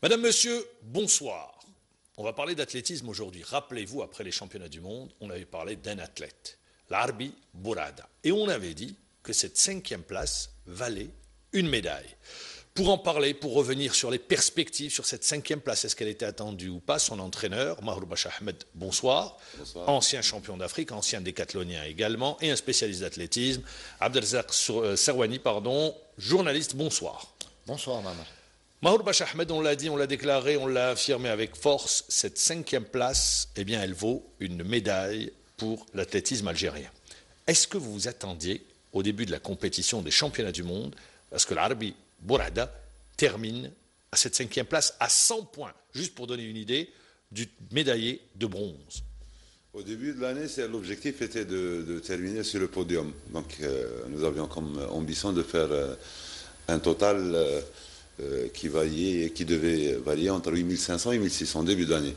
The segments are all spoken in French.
Madame, Monsieur, bonsoir. On va parler d'athlétisme aujourd'hui. Rappelez-vous, après les championnats du monde, on avait parlé d'un athlète, l'Arbi Bourada. Et on avait dit que cette 5e place valait une médaille. Pour en parler, pour revenir sur les perspectives sur cette 5e place, est-ce qu'elle était attendue ou pas, son entraîneur, Mahour Bacha Ahmed, bonsoir. Bonsoir. Ancien champion d'Afrique, ancien décathlonien également, et un spécialiste d'athlétisme, Abdelrazak Serwani, journaliste, bonsoir. Bonsoir, maman. Mahour Bacha Ahmed, on l'a dit, on l'a déclaré, on l'a affirmé avec force, cette 5e place, eh bien, elle vaut une médaille pour l'athlétisme algérien. Est-ce que vous vous attendiez, au début de la compétition des championnats du monde, parce que l'Arbi Bourada termine à cette 5e place à 100 points, juste pour donner une idée, du médaillé de bronze? Au début de l'année, l'objectif était de terminer sur le podium. Donc nous avions comme ambition de faire un total qui devait varier entre 8500 et 1600 début d'année.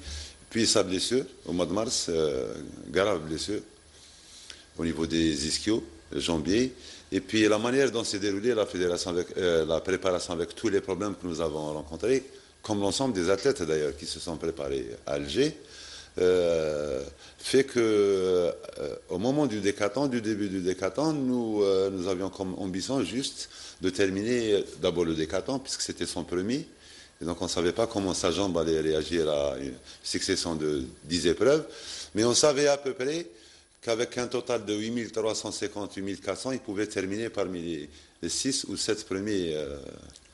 Puis sa blessure, au mois de mars, grave blessure au niveau des ischios, jambiers. Et puis la manière dont s'est déroulée la préparation avec tous les problèmes que nous avons rencontrés, comme l'ensemble des athlètes d'ailleurs qui se sont préparés à Alger, fait que au moment du début du décathlon, nous avions comme ambition juste de terminer d'abord le décathlon puisque c'était son premier. Et donc on ne savait pas comment sa jambe allait réagir à une succession de 10 épreuves. Mais on savait à peu près qu'avec un total de 8350, 8400, il pouvait terminer parmi les 6 ou 7 premiers.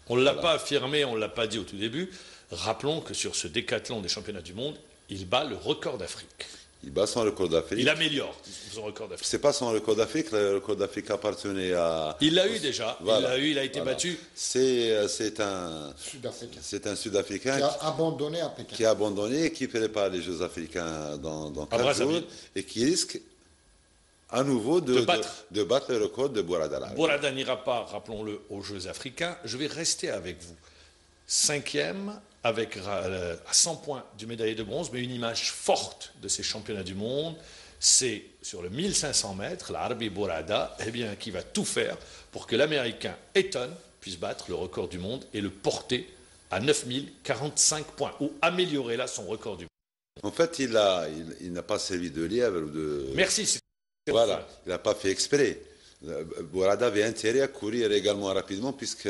On ne l'a pas affirmé, on ne l'a pas dit au tout début. Rappelons que sur ce décathlon des championnats du monde, il bat le record d'Afrique. Il bat son record d'Afrique. Il améliore son record d'Afrique. C'est pas son record d'Afrique. Le record d'Afrique appartenait à. Il l'a eu déjà. Voilà. Il a été battu. C'est un Sud-Africain. Qui a abandonné à Pékin. Qui a abandonné et qui prépare les Jeux africains dans 4 jours et qui risque à nouveau de battre le record de Bourada. Bourada n'ira pas, rappelons-le, aux Jeux africains. Je vais rester avec vous. 5e, avec à 100 points du médaillé de bronze, mais une image forte de ces championnats du monde, c'est sur le 1500 mètres, l'Arbi Bourada, qui va tout faire pour que l'Américain Eaton puisse battre le record du monde et le porter à 9045 points, ou améliorer là son record du monde. En fait, il n'a pas servi de lièvre ou de... Merci. Voilà, il n'a pas fait exprès. Bourada avait intérêt à courir également rapidement puisque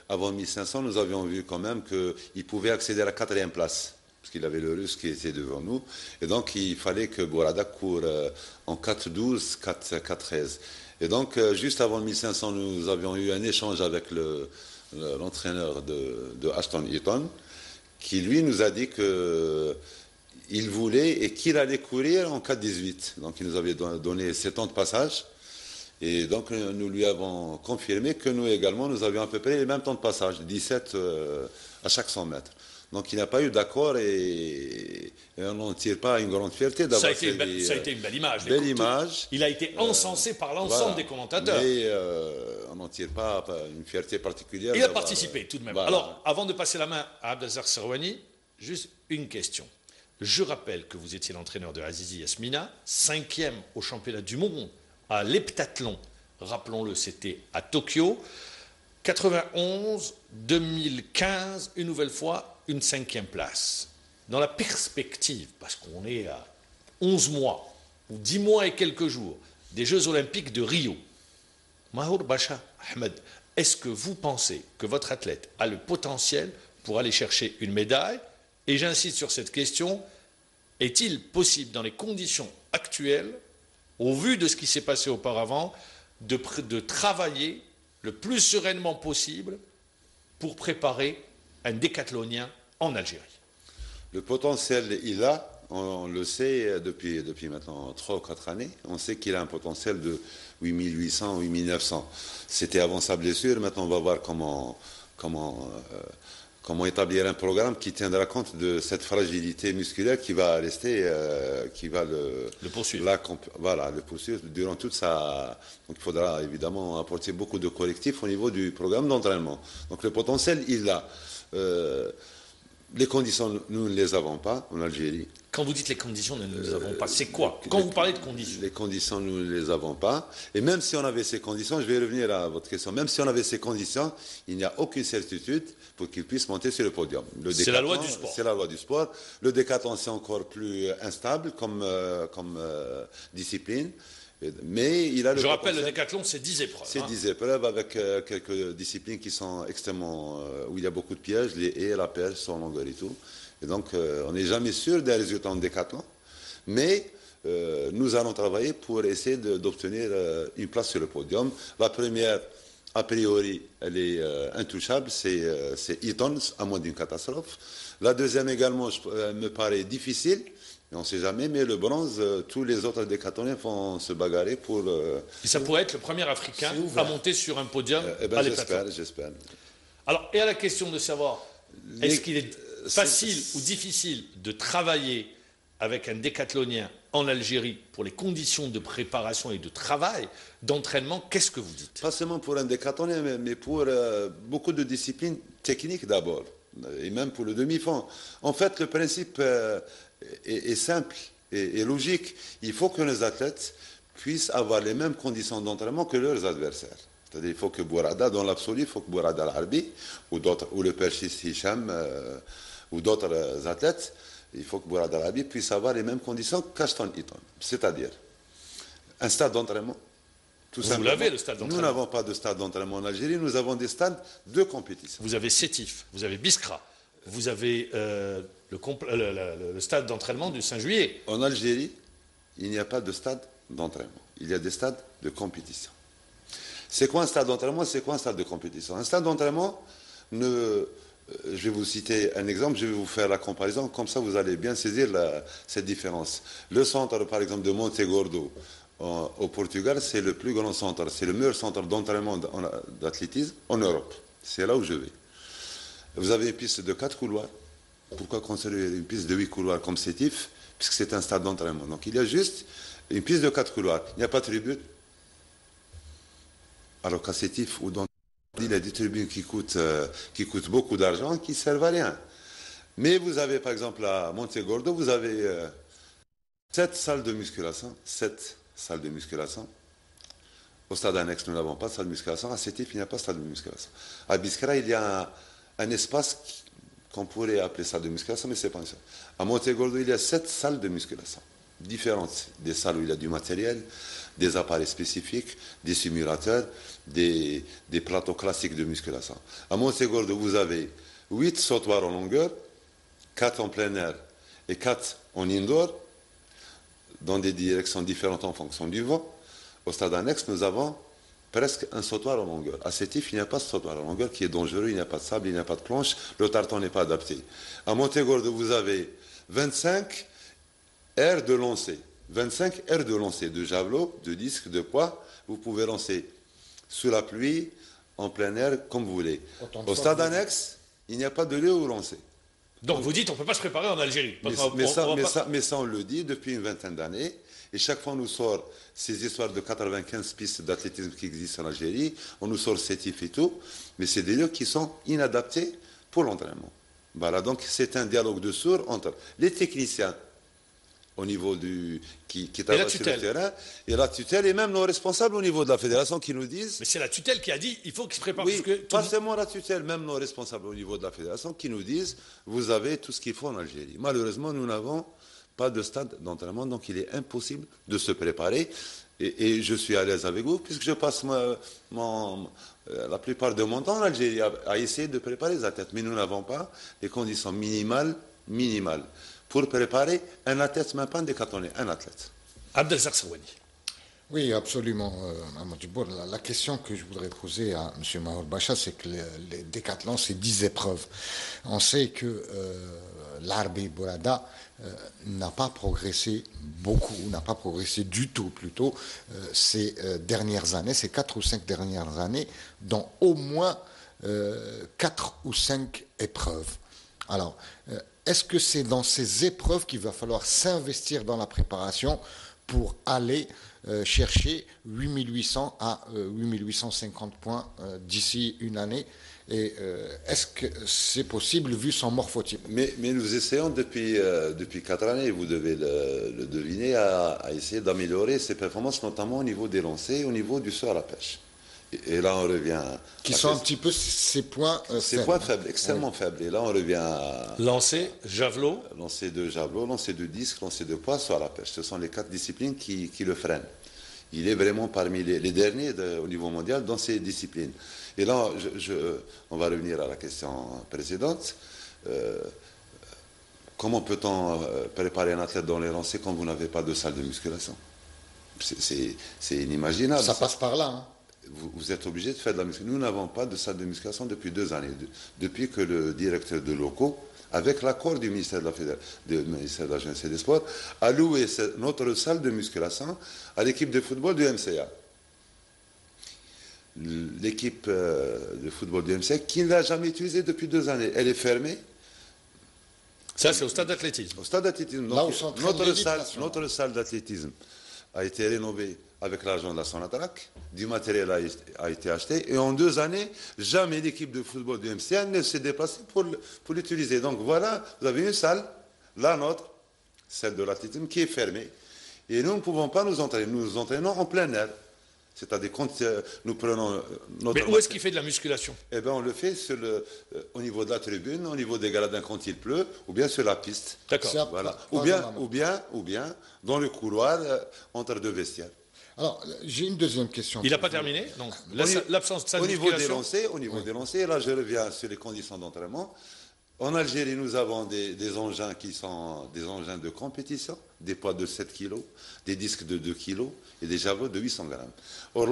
avant 1500 nous avions vu quand même qu'il pouvait accéder à la 4e place parce qu'il avait le Russe qui était devant nous et donc il fallait que Bourada court en 4-12, 4-13 et donc juste avant 1500 nous avions eu un échange avec l'entraîneur de Ashton Eaton qui lui nous a dit qu'il voulait et qu'il allait courir en 4-18 donc il nous avait donné 7 ans de passage. Et donc, nous lui avons confirmé que nous également, nous avions à peu près les mêmes temps de passage, 17 à chaque 100 mètres. Donc, il n'y a pas eu d'accord et on n'en tire pas une grande fierté d'avoir ça a été une belle image. Belle image. Il a été encensé par l'ensemble des commentateurs. Mais on n'en tire pas une fierté particulière. Il a participé tout de même. Voilà. Alors, avant de passer la main à Abdelrazak Serwani, juste une question. Je rappelle que vous étiez l'entraîneur de Azizi Yasmina, 5e au championnat du monde à l'heptathlon, rappelons-le, c'était à Tokyo, 91, 2015, une nouvelle fois, une 5e place. Dans la perspective, parce qu'on est à 11 mois, ou 10 mois et quelques jours, des Jeux Olympiques de Rio, Mahour Bacha Ahmed, est-ce que vous pensez que votre athlète a le potentiel pour aller chercher une médaille? Et j'insiste sur cette question, est-il possible, dans les conditions actuelles, au vu de ce qui s'est passé auparavant, de travailler le plus sereinement possible pour préparer un décathlonien en Algérie? Le potentiel, il a, on le sait depuis maintenant 3 ou 4 années, on sait qu'il a un potentiel de 8800, 8900. C'était avant sa blessure, maintenant on va voir comment établir un programme qui tiendra compte de cette fragilité musculaire qui va rester, qui va le poursuivre. Le poursuivre durant toute sa... Donc il faudra évidemment apporter beaucoup de correctifs au niveau du programme d'entraînement. Donc le potentiel, il l'a. Les conditions, nous ne les avons pas en Algérie. Quand vous dites les conditions, nous ne les avons pas, c'est quoi? Quand vous parlez de conditions? Les conditions, nous ne les avons pas. Et même si on avait ces conditions, je vais revenir à votre question, même si on avait ces conditions, il n'y a aucune certitude pour qu'ils puissent monter sur le podium. C'est la loi du sport. C'est la loi du sport. Le décathlon, c'est encore plus instable comme discipline. Mais il a Je rappelle, le décathlon, c'est 10 épreuves. C'est 10 épreuves avec quelques disciplines qui sont extrêmement... où il y a beaucoup de pièges, les haies, la perche, sans longueur et tout. Et donc, on n'est jamais sûr des résultats en décathlon. Mais nous allons travailler pour essayer d'obtenir une place sur le podium. La première, a priori, elle est intouchable, c'est Eton, à moins d'une catastrophe. La deuxième également me paraît difficile. On ne sait jamais, mais le bronze, tous les autres décathloniens vont se bagarrer pour... Et ça pourrait être le premier Africain à monter sur un podium à l'heptathlon. J'espère. Alors, et à la question de savoir, est-ce qu'il est facile ou difficile de travailler avec un décathlonien en Algérie pour les conditions de préparation et de travail, d'entraînement, qu'est-ce que vous dites? Pas seulement pour un décathlonien, mais pour beaucoup de disciplines techniques d'abord, et même pour le demi-fond. En fait, le principe... est simple et logique. Il faut que les athlètes puissent avoir les mêmes conditions d'entraînement que leurs adversaires. C'est-à-dire il faut que Bourada, dans l'absolu, il faut que Bourada Al-Harbi ou le perchiste Hicham ou d'autres athlètes, il faut que Bourada Al-Harbi puisse avoir les mêmes conditions qu'Ashton Eaton. C'est-à-dire un stade d'entraînement. Vous l'avez, le stade d'entraînement? Nous n'avons pas de stade d'entraînement en Algérie, nous avons des stades de compétition. Vous avez Sétif, vous avez Biskra, vous avez le stade d'entraînement du Saint-Juillet. En Algérie, il n'y a pas de stade d'entraînement. Il y a des stades de compétition. C'est quoi un stade d'entraînement? C'est quoi un stade de compétition? Un stade d'entraînement, je vais vous citer un exemple, je vais vous faire la comparaison, comme ça vous allez bien saisir cette différence. Le centre, par exemple, de Montegordo, au Portugal, c'est le plus grand centre, c'est le meilleur centre d'entraînement d'athlétisme en Europe. C'est là où je vais. Vous avez une piste de 4 couloirs. Pourquoi construire une piste de 8 couloirs comme Sétif? Puisque c'est un stade d'entraînement. Donc il y a juste une piste de 4 couloirs. Il n'y a pas de tribune. Alors qu'à Sétif, ou dans il y a des tribunes qui coûtent beaucoup d'argent, qui ne servent à rien. Mais vous avez, par exemple, à Montegordo, vous avez 7 salles de musculation. 7 salles de musculation. Au stade annexe, nous n'avons pas de salle de musculation. À Sétif, il n'y a pas de salle de musculation. À Biskra, il y a un espace qu'on pourrait appeler salle de musculation, mais ce n'est pas ça. À Montegordo, il y a 7 salles de musculation, différentes. Des salles où il y a du matériel, des appareils spécifiques, des simulateurs, des plateaux classiques de musculation. À Montegordo, vous avez 8 sautoirs en longueur, 4 en plein air et 4 en indoor, dans des directions différentes en fonction du vent. Au stade annexe, nous avons presque un sautoir en longueur. À Sétif, il n'y a pas de sautoir en longueur qui est dangereux, il n'y a pas de sable, il n'y a pas de planche, le tartan n'est pas adapté. À Montegordo, vous avez 25 aires de lancer. 25 aires de lancer, de javelot, de disque, de poids. Vous pouvez lancer sous la pluie, en plein air, comme vous voulez. Au stade annexe, il n'y a pas de lieu où lancer. Donc vous dites on ne peut pas se préparer en Algérie. Mais ça, on le dit depuis une vingtaine d'années. Et chaque fois, on nous sort ces histoires de 95 pistes d'athlétisme qui existent en Algérie. On nous sort Sétif et tout. Mais c'est des lieux qui sont inadaptés pour l'entraînement. Voilà, donc c'est un dialogue de sourds entre les techniciens au niveau qui travaillent sur le terrain, et la tutelle, et même nos responsables au niveau de la fédération qui nous disent... Mais c'est la tutelle qui a dit il faut qu'ils se préparent. Oui, pas seulement la tutelle, même nos responsables au niveau de la fédération qui nous disent vous avez tout ce qu'il faut en Algérie. Malheureusement, nous n'avons pas de stade d'entraînement, donc il est impossible de se préparer. Et je suis à l'aise avec vous, puisque je passe la plupart de mon temps en Algérie à essayer de préparer les athlètes. Mais nous n'avons pas les conditions minimales pour préparer un athlète, même pas un décathlonien, un athlète. Abdelrazak Serwani. Oui, absolument. La question que je voudrais poser à M. Mahour Bacha, c'est que les décathlons, c'est 10 épreuves. On sait que l'Harbi Bourada n'a pas progressé beaucoup, n'a pas progressé du tout plutôt ces dernières années, ces 4 ou 5 dernières années, dans au moins 4 ou 5 épreuves. Alors, est-ce que c'est dans ces épreuves qu'il va falloir s'investir dans la préparation pour aller chercher 8800 à 8850 points d'ici une année Et est-ce que c'est possible vu son morphotype? Mais nous essayons depuis 4 années, vous devez le deviner, à essayer d'améliorer ses performances, notamment au niveau des lancers, au niveau du saut à la pêche. Et là, on revient... Qui sont un petit peu ses points Ces points faibles, extrêmement faibles. Et là, on revient à... Lancer, javelot. Lancer de javelot, lancer de disque, lancer de poids, saut à la pêche. Ce sont les 4 disciplines qui le freinent. Il est vraiment parmi les derniers au niveau mondial dans ces disciplines. Et là, on va revenir à la question précédente. Comment peut-on préparer un athlète dans les lancers quand vous n'avez pas de salle de musculation? C'est inimaginable. Ça passe par là. Hein. Vous êtes obligé de faire de la musculation. Nous n'avons pas de salle de musculation depuis 2 années. Depuis que le directeur de locaux, avec l'accord du ministère de la Jeunesse et des Sports, a loué notre salle de musculation à l'équipe de football du MCA. L'équipe de football du MCA qui ne l'a jamais utilisée depuis 2 années. Elle est fermée. Ça, c'est au stade d'athlétisme. Au stade d'athlétisme. Notre salle d'athlétisme a été rénovée avec l'argent de la Sonatrach. Du matériel a été acheté. Et en 2 années, jamais l'équipe de football du MCA ne s'est déplacée pour l'utiliser. Donc voilà, vous avez une salle, la nôtre, celle de l'athlétisme, qui est fermée. Et nous ne pouvons pas nous entraîner. Nous nous entraînons en plein air. C'est-à-dire quand nous prenons notre... Mais où est-ce qu'il fait de la musculation? Eh bien, on le fait au niveau de la tribune, au niveau des gradins quand il pleut, ou bien sur la piste. D'accord. Voilà. Ou bien dans le couloir entre 2 vestiaires. Alors, j'ai une deuxième question. Il n'a pas terminé? Donc, l'absence de salle de musculation. Au niveau des lancers, là, je reviens sur les conditions d'entraînement. En Algérie, nous avons des engins qui sont des engins de compétition, des poids de 7 kg, des disques de 2 kg et des javelots de 800 grammes. Or, dans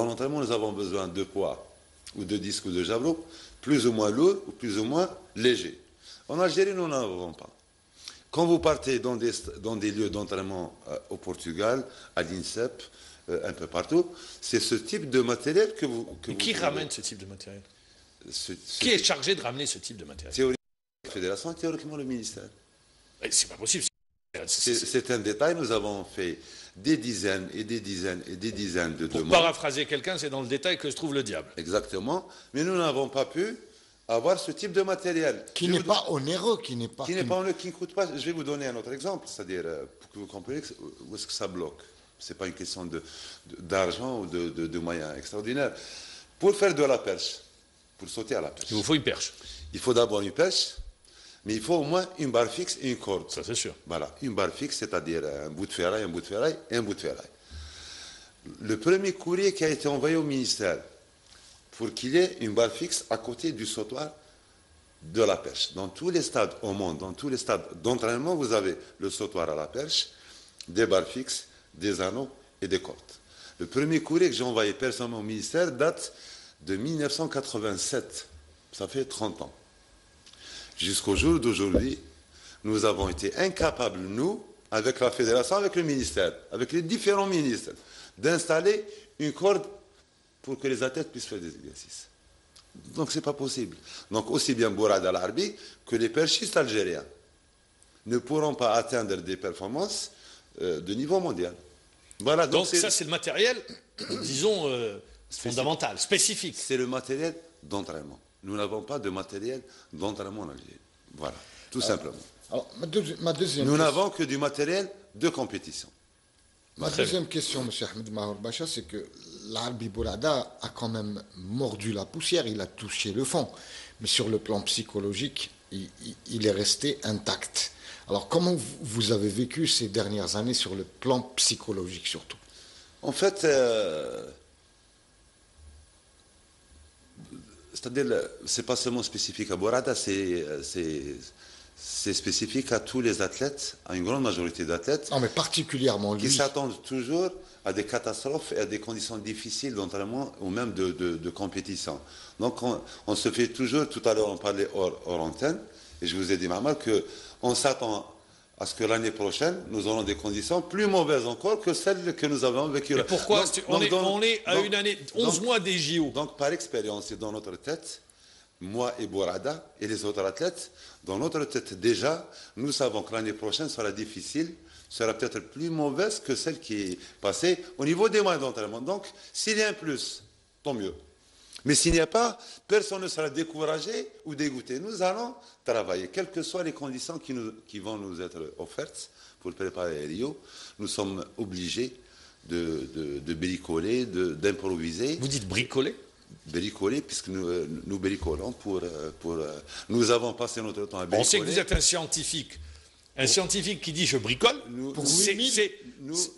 l'entraînement, nous avons besoin de poids ou de disques ou de javelots plus ou moins lourds ou plus ou moins légers. En Algérie, nous n'en avons pas. Quand vous partez dans des lieux d'entraînement au Portugal, à l'INSEP, un peu partout, c'est ce type de matériel que vous... Qui ramène ce type de matériel? Qui est chargé de ramener ce type de matériel? Théoriquement, la fédération, théoriquement le ministère. C'est pas possible. C'est un détail. Nous avons fait des dizaines et des dizaines et des dizaines de demandes. Pour paraphraser quelqu'un, c'est dans le détail que se trouve le diable. Exactement. Mais nous n'avons pas pu avoir ce type de matériel. Qui n'est pas onéreux, qui ne coûte pas. Je vais vous donner un autre exemple, c'est-à-dire pour que vous compreniez où est-ce que ça bloque. Ce n'est pas une question d'argent ou de moyens extraordinaires. Pour faire de la perche, pour sauter à la perche. Il vous faut une perche. Il faut d'abord une perche, mais il faut au moins une barre fixe et une corde. Ça, c'est sûr. Voilà, une barre fixe, c'est-à-dire un bout de ferraille, un bout de ferraille et un bout de ferraille. Le premier courrier qui a été envoyé au ministère pour qu'il y ait une barre fixe à côté du sautoir de la perche. Dans tous les stades au monde, dans tous les stades d'entraînement, vous avez le sautoir à la perche, des barres fixes, des anneaux et des cordes. Le premier courrier que j'ai envoyé personnellement au ministère date de 1987. Ça fait 30 ans. Jusqu'au jour d'aujourd'hui, nous avons été incapables, nous, avec la fédération, avec le ministère, avec les différents ministres, d'installer une corde pour que les athlètes puissent faire des exercices. Donc ce n'est pas possible. Donc aussi bien Bourad Al-Arbi que les perchistes algériens ne pourront pas atteindre des performances de niveau mondial. Voilà, donc ça c'est le matériel, disons, fondamental, spécifique. C'est le matériel d'entraînement. Nous n'avons pas de matériel d'entraînement en Algérie. Voilà, tout simplement. Alors, ma deuxième Nous n'avons que du matériel de compétition. Ma deuxième question, M. Ahmed Mahour Bacha, c'est que l'Arbi Bourada a quand même mordu la poussière, il a touché le fond. Mais sur le plan psychologique, il est resté intact. Alors, comment vous avez vécu ces dernières années sur le plan psychologique surtout? En fait, c'est-à-dire, c'est pas seulement spécifique à Bourada, c'est spécifique à tous les athlètes, à une grande majorité d'athlètes. Non, mais particulièrement lui. Qui s'attendent toujours à des catastrophes et à des conditions difficiles d'entraînement ou même de compétition. Donc, on se fait toujours, tout à l'heure on parlait hors antenne, et je vous ai dit, Mahmoud, qu'on s'attend à ce que l'année prochaine, nous aurons des conditions plus mauvaises encore que celles que nous avons vécues. Mais pourquoi on est à une année, 11 mois des JO. Donc, par expérience et dans notre tête, moi et Bourada et les autres athlètes, dans notre tête déjà, nous savons que l'année prochaine sera difficile, sera peut-être plus mauvaise que celle qui est passée au niveau des moyens d'entraînement. Donc, s'il y a un plus, tant mieux. Mais s'il n'y a pas, personne ne sera découragé ou dégoûté. Nous allons travailler, quelles que soient les conditions qui vont nous être offertes pour préparer Rio. Nous sommes obligés de bricoler, d'improviser. Vous dites bricoler? Bricoler, puisque nous bricolons nous avons passé notre temps à bricoler. On sait que vous êtes un scientifique. Un scientifique qui dit je bricole,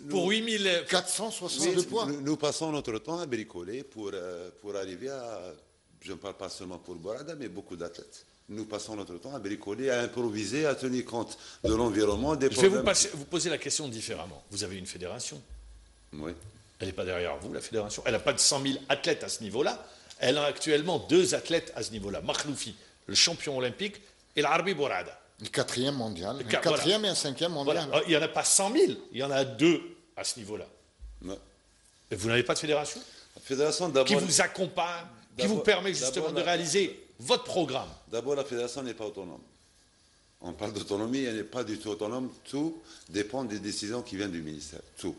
pour 8000 462 points. Nous passons notre temps à bricoler pour arriver à, je ne parle pas seulement pour Bourada, mais beaucoup d'athlètes. Nous passons notre temps à bricoler, à improviser, à tenir compte de l'environnement, des problèmes. Je vais vous poser la question différemment. Vous avez une fédération. Oui. Elle n'est pas derrière vous, la fédération. Elle n'a pas de 100 000 athlètes à ce niveau-là. Elle a actuellement 2 athlètes à ce niveau-là. Makhloufi, le champion olympique, et l'Arbi Bourada. Le 4e mondial. Le 4e et un 5e mondial. Voilà. Il n'y en a pas 100 000, il y en a 2 à ce niveau-là. Ouais. Et vous n'avez pas de fédération? La fédération, d'abord, qui vous accompagne, qui vous permet justement de réaliser votre programme? D'abord, la fédération n'est pas autonome. On parle d'autonomie, elle n'est pas du tout autonome. Tout dépend des décisions qui viennent du ministère. Tout.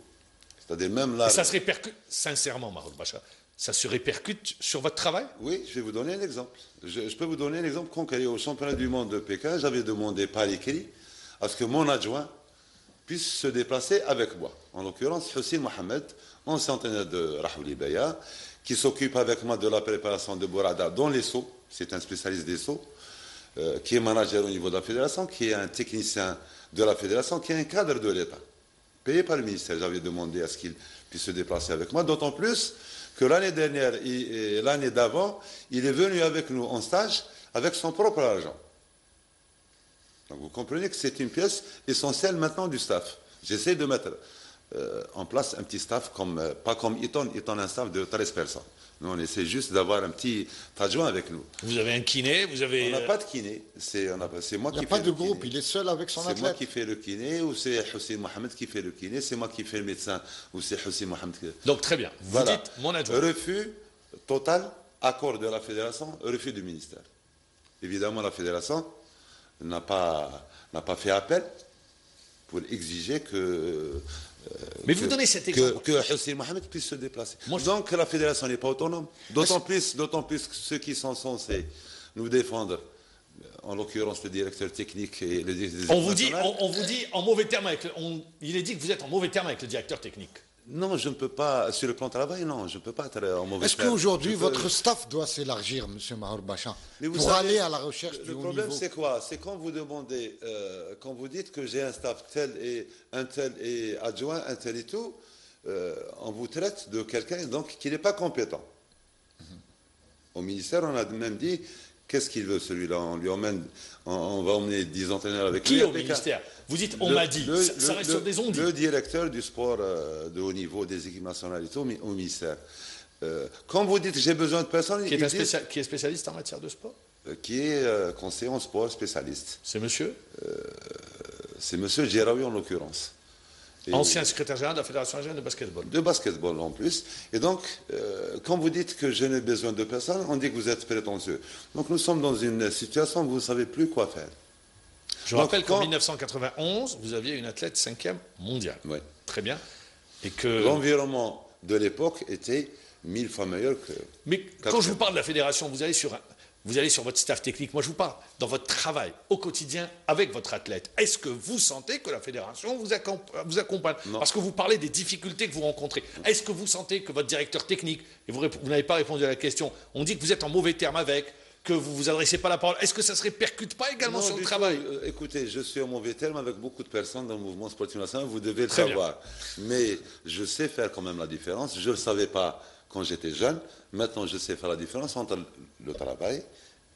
C'est-à-dire même là... Et ça se répercute, sincèrement, Mahmoud Bacha, ça se répercute sur votre travail? Oui, je vais vous donner un exemple. Je peux vous donner un exemple concret. Au championnat du monde de Pékin, j'avais demandé par écrit à ce que mon adjoint puisse se déplacer avec moi. En l'occurrence, Hussein Mohamed, ancien entraîneur de Rahouli Beya, qui s'occupe avec moi de la préparation de Bourada dans les sauts. C'est un spécialiste des sauts, qui est manager au niveau de la fédération, qui est un technicien de la fédération, qui est un cadre de l'État, payé par le ministère. J'avais demandé à ce qu'il puisse se déplacer avec moi, d'autant plus que l'année dernière et l'année d'avant, il est venu avec nous en stage avec son propre argent. Donc vous comprenez que c'est une pièce essentielle maintenant du staff. J'essaie de mettre en place un petit staff, pas comme Eton un staff de 13 personnes. Nous, on essaie juste d'avoir un petit adjoint avec nous. Vous avez un kiné, vous avez... On n'a pas de kiné, c'est moi qui fais le kiné. Il n'y a pas de groupe, il est seul avec son athlète. C'est moi qui fais le kiné, ou c'est Hussein Mohamed qui fait le kiné, c'est moi qui fais le médecin, ou c'est Hussein Mohamed qui... Donc très bien, vous dites mon adjoint. Refus total, accord de la fédération, refus du ministère. Évidemment, la fédération n'a pas fait appel pour exiger mais vous donnez cet exemple. Que Hussein Mohamed puisse se déplacer. Donc la fédération n'est pas autonome. D'autant plus que ceux qui sont censés nous défendre, en l'occurrence le directeur technique et le directeur des on vous dit en mauvais termes il est dit que vous êtes en mauvais termes avec le directeur technique. Non, je ne peux pas, sur le plan de travail, non, je ne peux pas être en mauvais terme. Est-ce qu'aujourd'hui, votre staff doit s'élargir, M. Mahmoud Bacha, pour aller à la recherche du haut niveau? Le problème, c'est quoi? C'est quand vous demandez, quand vous dites que j'ai un staff tel et adjoint, un tel et tout, on vous traite de quelqu'un donc qui n'est pas compétent. Au ministère, on a même dit, qu'est-ce qu'il veut celui-là? On va emmener 10 entraîneurs avec lui. Qui au ministère? Vous dites, on m'a dit, ça reste sur des ondes. Le directeur du sport de haut niveau, des équipes nationales et tout, au ministère. Quand vous dites j'ai besoin de personnes... Qui est spécialiste en matière de sport? Qui est conseiller en sport spécialiste. C'est monsieur? C'est monsieur Djeraoui en l'occurrence. Ancien secrétaire général de la Fédération algérienne de basketball. De basketball en plus. Et donc, quand vous dites que je n'ai besoin de personne, on dit que vous êtes prétentieux. Donc nous sommes dans une situation où vous ne savez plus quoi faire. Je rappelle qu'en 1991, vous aviez une athlète 5e mondiale. Oui. Très bien. Et que... L'environnement de l'époque était 1000 fois meilleur que... Mais quand je vous parle de la fédération, vous allez sur votre staff technique. Moi, je vous parle dans votre travail au quotidien avec votre athlète. Est-ce que vous sentez que la fédération vous accompagne? Non. Parce que vous parlez des difficultés que vous rencontrez. Est-ce que vous sentez que votre directeur technique, et vous n'avez pas répondu à la question, on dit que vous êtes en mauvais terme avec, que vous ne vous adressez pas la parole. Est-ce que ça ne se répercute pas également sur le travail? Écoutez, je suis en mauvais terme avec beaucoup de personnes dans le mouvement sportif national, vous devez le savoir. Mais je sais faire quand même la différence. Je ne le savais pas quand j'étais jeune. Maintenant, je sais faire la différence entre le travail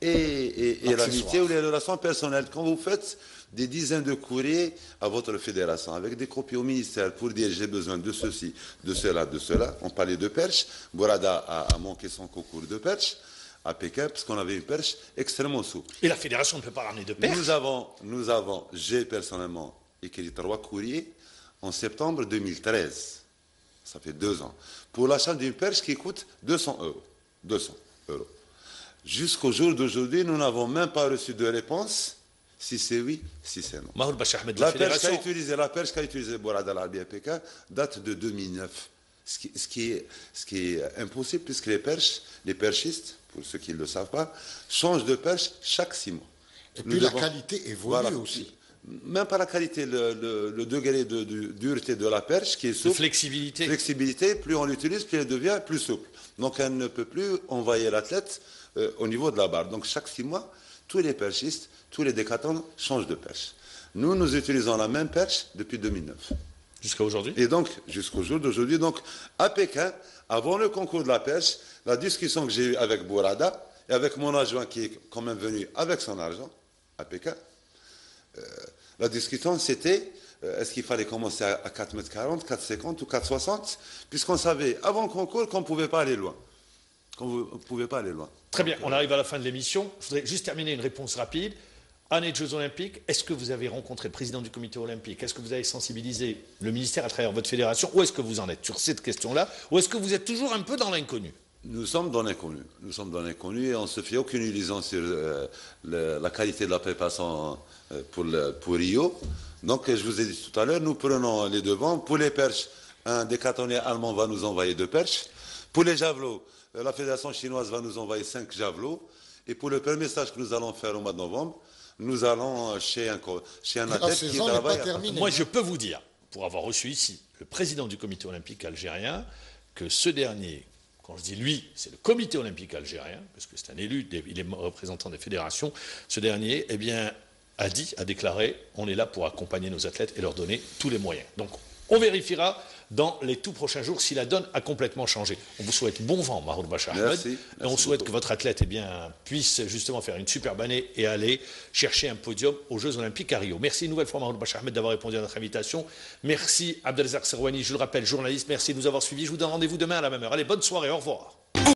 et l'amitié ou les relations personnelles. Quand vous faites des dizaines de courriers à votre fédération, avec des copies au ministère pour dire j'ai besoin de ceci, de cela, on parlait de perche. Bourada a manqué son concours de perche à Pékin, parce qu'on avait une perche extrêmement souple. Et la fédération ne peut pas ramener de perche? J'ai personnellement écrit 3 courriers en septembre 2013. Ça fait 2 ans. Pour l'achat d'une perche qui coûte 200 euros. 200 euros. Jusqu'au jour d'aujourd'hui, nous n'avons même pas reçu de réponse, si c'est oui, si c'est non. Mahmoud Bacha Ahmed, La perche qu'a utilisée Bourada Al-Arbi à Pékin date de 2009. Ce qui est impossible, puisque les perchistes, pour ceux qui ne le savent pas, changent de perche chaque 6 mois. Et puis la qualité évolue aussi. Même pas la qualité, le degré de dureté de la perche qui est souple. De flexibilité, plus on l'utilise, plus elle devient plus souple. Donc elle ne peut plus envahir l'athlète au niveau de la barre. Donc chaque 6 mois, tous les perchistes, tous les décathlons changent de perche. Nous utilisons la même perche depuis 2009. Jusqu'à aujourd'hui. Et donc, jusqu'au jour d'aujourd'hui, donc à Pékin, avant le concours de la perche, la discussion que j'ai eue avec Bourada et avec mon adjoint qui est quand même venu avec son argent à Pékin, la discussion c'était est-ce qu'il fallait commencer à 4,40 m, 4,50 m ou 4,60 m, puisqu'on savait avant le concours qu'on ne pouvait pas aller loin. Très bien, on arrive à la fin de l'émission. Je voudrais juste terminer une réponse rapide. Année de Jeux Olympiques, est-ce que vous avez rencontré le président du comité olympique? Est-ce que vous avez sensibilisé le ministère à travers votre fédération? Où est-ce que vous en êtes sur cette question-là? Ou est-ce que vous êtes toujours un peu dans l'inconnu? Nous sommes dans l'inconnu. Et on ne se fait aucune illusion sur la qualité de la préparation pour Rio. Donc, je vous ai dit tout à l'heure, nous prenons les devants. Pour les perches, un décathlonien allemand va nous envoyer 2 perches. Pour les javelots, la fédération chinoise va nous envoyer 5 javelots. Et pour le premier stage que nous allons faire au mois de novembre, nous allons chez un athlète qui travaille. Moi, je peux vous dire, pour avoir reçu ici le président du comité olympique algérien, que ce dernier, quand je dis lui, c'est le comité olympique algérien, parce que c'est un élu, il est représentant des fédérations, ce dernier, eh bien, a déclaré, on est là pour accompagner nos athlètes et leur donner tous les moyens. Donc, on vérifiera dans les tout prochains jours si la donne a complètement changé. On vous souhaite bon vent, Mahmoud Bachar Ahmed. Merci et on souhaite que votre athlète puisse justement faire une superbe année et aller chercher un podium aux Jeux Olympiques à Rio. Merci une nouvelle fois, Mahmoud Bachar Ahmed, d'avoir répondu à notre invitation. Merci, Abdelrazak Serwani, je le rappelle, journaliste. Merci de nous avoir suivis. Je vous donne rendez-vous demain à la même heure. Allez, bonne soirée, au revoir.